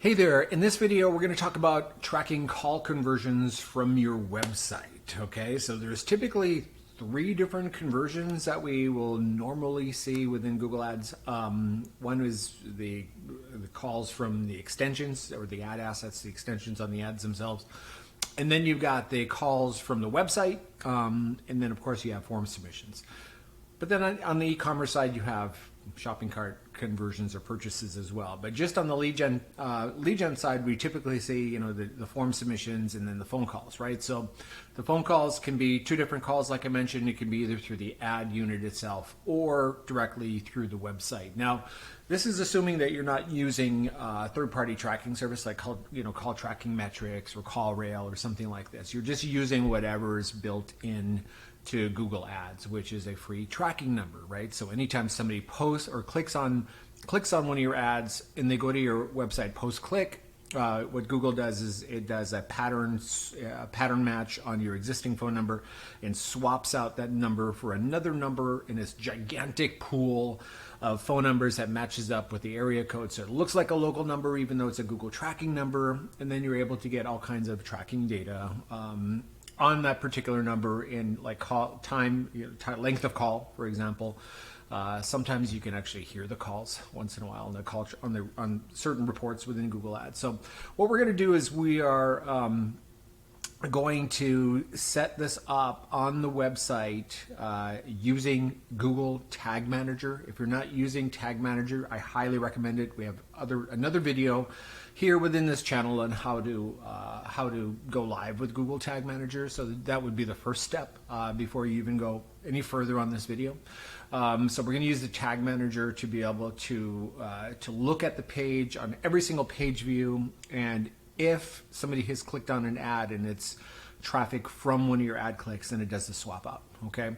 Hey there, in this video we're going to talk about tracking call conversions from your website. Okay, so there's typically three different conversions that we will normally see within Google Ads. One is the calls from the extensions or the ad assets, the extensions on the ads themselves. And then you've got the calls from the website, and then of course you have form submissions. But then on the e-commerce side, you have shopping cart conversions or purchases as well. But just on the lead gen side, we typically see the form submissions and then the phone calls, right? So the phone calls can be two different calls, like I mentioned. It can be either through the ad unit itself or directly through the website. Now, this is assuming that you're not using a third-party tracking service like call tracking metrics or CallRail or something like this. You're just using whatever is built in to Google Ads, which is a free tracking number, right? So anytime somebody posts or clicks on one of your ads and they go to your website post-click, what Google does is it does a pattern match on your existing phone number and swaps out that number for another number in this gigantic pool of phone numbers that matches up with the area code. So it looks like a local number even though it's a Google tracking number, and then you're able to get all kinds of tracking data on that particular number in like call time, length of call, for example. Sometimes you can actually hear the calls once in a while on certain reports within Google Ads. So what we're going to do is we are going to set this up on the website using Google Tag Manager. If you're not using Tag Manager, I highly recommend it. We have another video here within this channel on how to go live with Google Tag Manager. So that would be the first step before you even go any further on this video. So we're going to use the Tag Manager to be able to look at the page on every single page view, and if somebody has clicked on an ad and it's traffic from one of your ad clicks, then it does the swap out. Okay.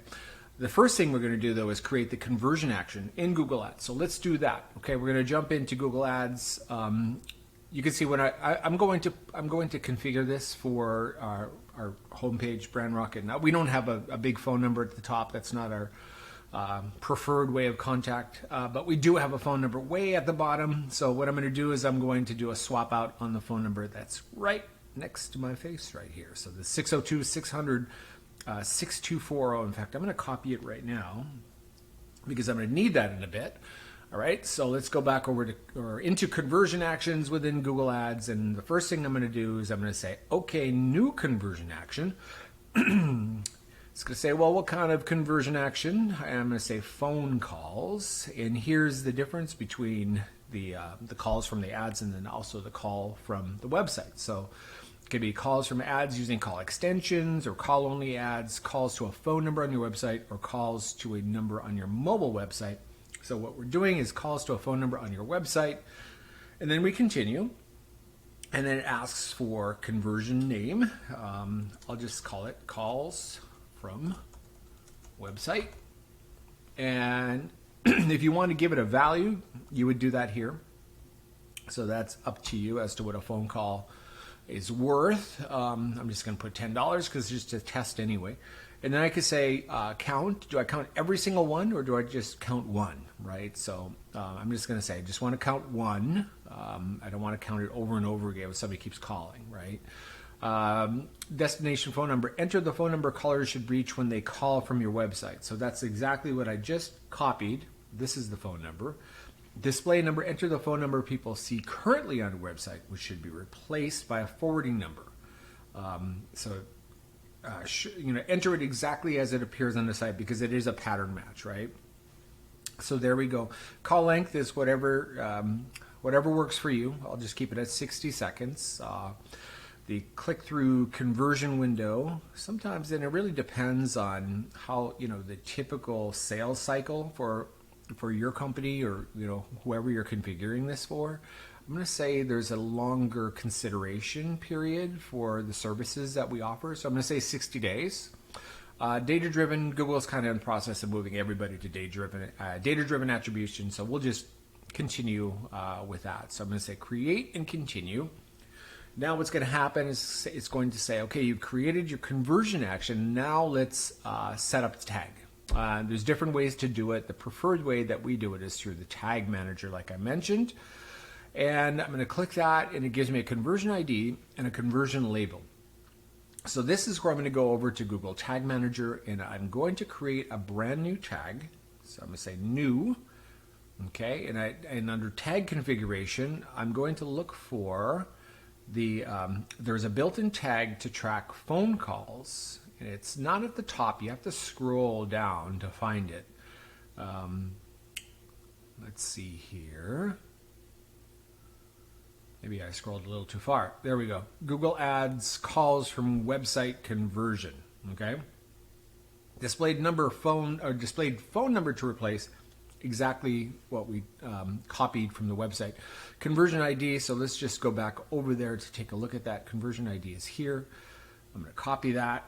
The first thing we're going to do though is create the conversion action in Google Ads. So let's do that. Okay, we're going to jump into Google Ads. You can see when I'm going to configure this for our homepage, Brand Rocket. Now we don't have a big phone number at the top. That's not our preferred way of contact, but we do have a phone number way at the bottom. So what I'm going to do is I'm going to do a swap out on the phone number that's right next to my face right here. So the 602-600 6240. In fact, I'm going to copy it right now because I'm going to need that in a bit. All right, so let's go back over to into conversion actions within Google Ads, and the first thing I'm going to do is I'm going to say, okay, new conversion action. It's going to say, well, what kind of conversion action? I'm going to say phone calls, and here's the difference between the calls from the ads and then also the call from the website. So it could be calls from ads using call extensions or call only ads, calls to a phone number on your website, or calls to a number on your mobile website. So what we're doing is calls to a phone number on your website, and then we continue, and then it asks for conversion name. I'll just call it calls from website, and if you want to give it a value, you would do that here. So that's up to you as to what a phone call is worth. I'm just going to put $10 because it's just a test anyway. And then I could say count. Do I count every single one, or do I just count one, right? So I'm just going to say I just want to count one. I don't want to count it over and over again if somebody keeps calling, right? Destination phone number. Enter the phone number callers should reach when they call from your website. So that's exactly what I just copied. This is the phone number. Display number. Enter the phone number people see currently on your website, which should be replaced by a forwarding number. Enter it exactly as it appears on the site because it is a pattern match, right? So there we go. Call length is whatever works for you. I'll just keep it at 60 seconds. The click-through conversion window, sometimes, and it really depends on how, the typical sales cycle for your company or, whoever you're configuring this for. I'm going to say there's a longer consideration period for the services that we offer. So I'm going to say 60 days. Data-driven, Google's kind of in the process of moving everybody to data-driven attribution. So we'll just continue with that. So I'm going to say create and continue. Now what's going to happen is it's going to say, okay, you've created your conversion action. Now let's set up the tag. There's different ways to do it. The preferred way that we do it is through the Tag Manager, like I mentioned. And I'm going to click that, and it gives me a conversion ID and a conversion label. So this is where I'm going to go over to Google Tag Manager, and I'm going to create a brand new tag. So I'm going to say new, okay, and under tag configuration, I'm going to look for there's a built-in tag to track phone calls, and it's not at the top. You have to scroll down to find it. Let's see here. Maybe I scrolled a little too far. There we go. Google Ads calls from website conversion. Okay. Displayed phone number to replace exactly what we copied from the website. Conversion ID. So let's just go back over there to take a look at that. Conversion ID is here. I'm going to copy that.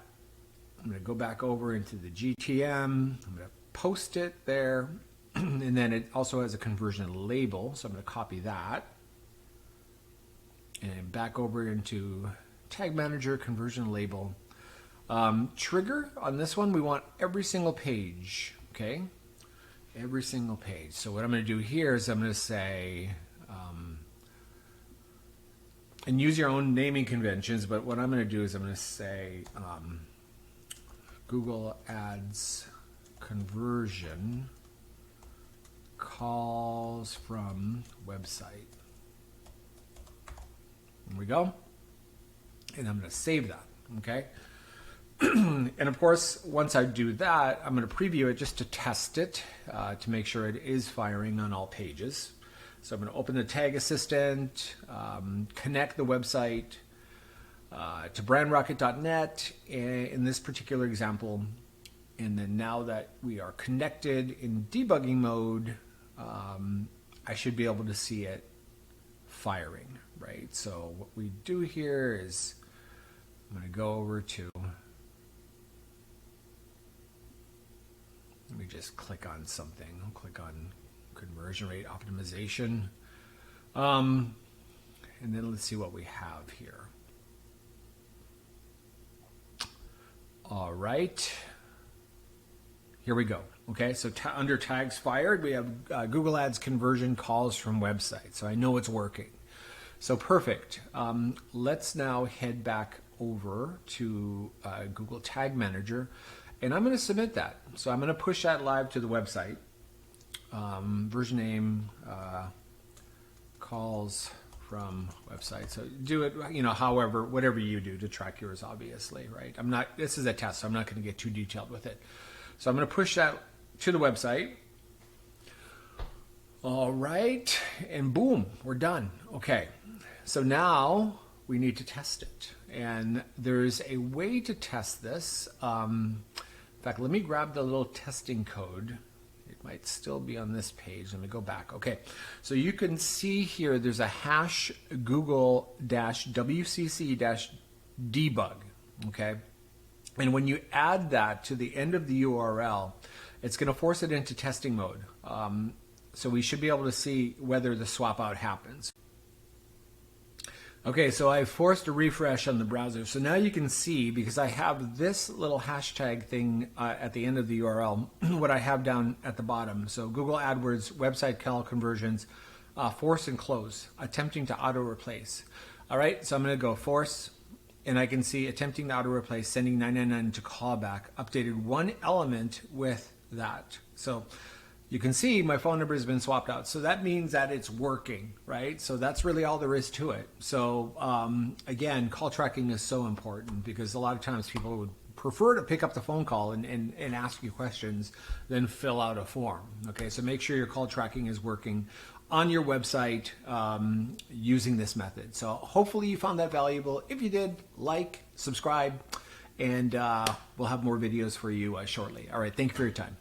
I'm going to go back over into the GTM. I'm going to post it there. And then it also has a conversion label. So I'm going to copy that. And back over into Tag Manager, conversion label. Trigger on this one, we want every single page, okay? Every single page. So what I'm going to do here is I'm going to say, and use your own naming conventions, but what I'm going to do is I'm going to say Google Ads conversion calls from website. There we go. And I'm going to save that, okay? And of course, once I do that, I'm going to preview it just to test it, to make sure it is firing on all pages. So I'm going to open the Tag Assistant, connect the website to brandrocket.net in this particular example. And then now that we are connected in debugging mode, I should be able to see it firing, right? So what we do here is I'm going to go over to, let me just click on something. I'll click on conversion rate optimization. And then let's see what we have here. All right. Here we go. Okay, so under tags fired, we have Google Ads conversion calls from website. So I know it's working. So perfect. Let's now head back over to Google Tag Manager, and I'm going to submit that. So I'm going to push that live to the website. Version name calls from website. So do it, however, whatever you do to track yours, obviously, right? This is a test, so I'm not going to get too detailed with it. So I'm going to push that to the website. All right, and boom, we're done. Okay, so now we need to test it. And there's a way to test this. In fact, let me grab the little testing code. It might still be on this page. Let me go back. Okay, so you can see here there's a hash Google-WCC-debug, okay? And when you add that to the end of the URL, it's going to force it into testing mode. So we should be able to see whether the swap out happens. Okay, so I forced a refresh on the browser. So now you can see, because I have this little hashtag thing at the end of the URL, what I have down at the bottom. So Google AdWords website call conversions, force and close, attempting to auto replace. All right, so I'm going to go force. And I can see attempting to auto replace, sending 999 to callback, updated one element with that. So you can see my phone number has been swapped out. So that means that it's working, right? So that's really all there is to it. So again, call tracking is so important because a lot of times people would prefer to pick up the phone call and ask you questions than fill out a form. Okay, so make sure your call tracking is working on your website using this method. So hopefully you found that valuable. If you did, like, subscribe, and we'll have more videos for you shortly. All right, thank you for your time.